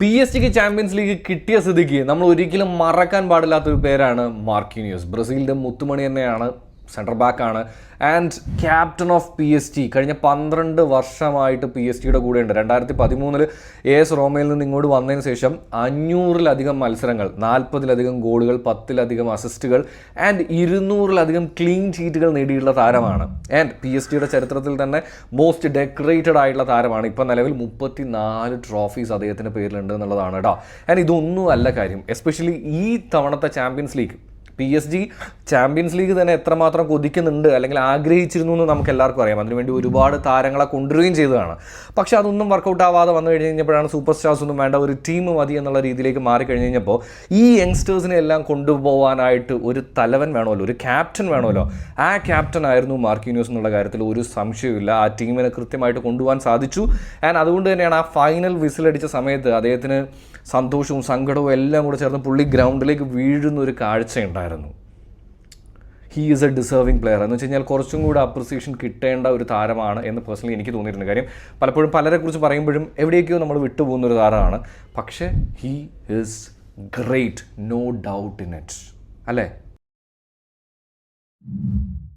PSG champions league കിട്ടിയ സ്ഥിതിക്ക് നമ്മൾ ഒരിക്കലും മറക്കാൻ പാടില്ലാത്തൊരു പേരാണ് മാർക്കീനിയോസ്. ബ്രസീലിൻ്റെ മുത്തുമണി തന്നെയാണ്, സെൻറ്റർ ബാക്കാണ് ആൻഡ് ക്യാപ്റ്റൻ ഓഫ് PSG. കഴിഞ്ഞ 12 വർഷമായിട്ട് PSG കൂടെയുണ്ട്. 2013 AS റോമയിൽ നിന്ന് ഇങ്ങോട്ട് വന്നതിന് ശേഷം 500-ലധികം മത്സരങ്ങൾ, 40-ലധികം ഗോളുകൾ, 10-ലധികം അസിസ്റ്റുകൾ ആൻഡ് 200-ലധികം ക്ലീൻ ഷീറ്റുകൾ നേടിയിട്ടുള്ള താരമാണ്. ആൻഡ് PSG ചരിത്രത്തിൽ തന്നെ മോസ്റ്റ് ഡെക്കറേറ്റഡ് ആയിട്ടുള്ള താരമാണ്. ഇപ്പം നിലവിൽ 34 ട്രോഫീസ് അദ്ദേഹത്തിൻ്റെ പേരിലുണ്ട് എന്നുള്ളതാണ് കേട്ടോ. ആൻഡ് ഇതൊന്നും അല്ല കാര്യം, എസ്പെഷ്യലി ഈ തവണത്തെ champions league PSG champions league തന്നെ എത്രമാത്രം കൊതിക്കുന്നുണ്ട് അല്ലെങ്കിൽ ആഗ്രഹിച്ചിരുന്നു എന്ന് നമുക്ക് എല്ലാവർക്കും അറിയാം. അതിനുവേണ്ടി ഒരുപാട് താരങ്ങളെ കൊണ്ടുവരികയും ചെയ്തതാണ്. പക്ഷെ അതൊന്നും വർക്കൗട്ട് ആവാതെ വന്നു കഴിഞ്ഞ് കഴിഞ്ഞപ്പോഴാണ് സൂപ്പർ സ്റ്റാർസ് ഒന്നും വേണ്ട, ഒരു ടീം മതി എന്നുള്ള രീതിയിലേക്ക് മാറിക്കഴിഞ്ഞ് കഴിഞ്ഞപ്പോൾ ഈ യങ്സ്റ്റേഴ്സിനെ എല്ലാം കൊണ്ടുപോകാനായിട്ട് ഒരു തലവൻ വേണമല്ലോ, ഒരു ക്യാപ്റ്റൻ വേണമല്ലോ. ആ ക്യാപ്റ്റൻ ആയിരുന്നു മാർക്കീനിയോസ് എന്നുള്ള കാര്യത്തിൽ ഒരു സംശയമില്ല. ആ ടീമിനെ കൃത്യമായിട്ട് കൊണ്ടുപോകാൻ സാധിച്ചു. ആൻഡ് അതുകൊണ്ട് തന്നെയാണ് ആ ഫൈനൽ വിസിലടിച്ച സമയത്ത് അദ്ദേഹത്തിന് സന്തോഷവും സങ്കടവും എല്ലാം കൂടെ ചേർന്ന് പുള്ളി ഗ്രൗണ്ടിലേക്ക് വീഴുന്ന ഒരു കാഴ്ചയുണ്ടായിരുന്നു. He is a deserving player എന്ന് വെച്ച് കഴിഞ്ഞാൽ കുറച്ചും കൂടെ അപ്രിസിയേഷൻ കിട്ടേണ്ട ഒരു താരമാണ് എന്ന് പേഴ്സണലി എനിക്ക് തോന്നിയിട്ടുണ്ട്. കാര്യം പലപ്പോഴും പലരെക്കുറിച്ച് പറയുമ്പോഴും എവിടേക്കോ നമ്മൾ വിട്ടുപോകുന്ന ഒരു താരമാണ്. പക്ഷേ he is great, no doubt in it, അല്ലേ?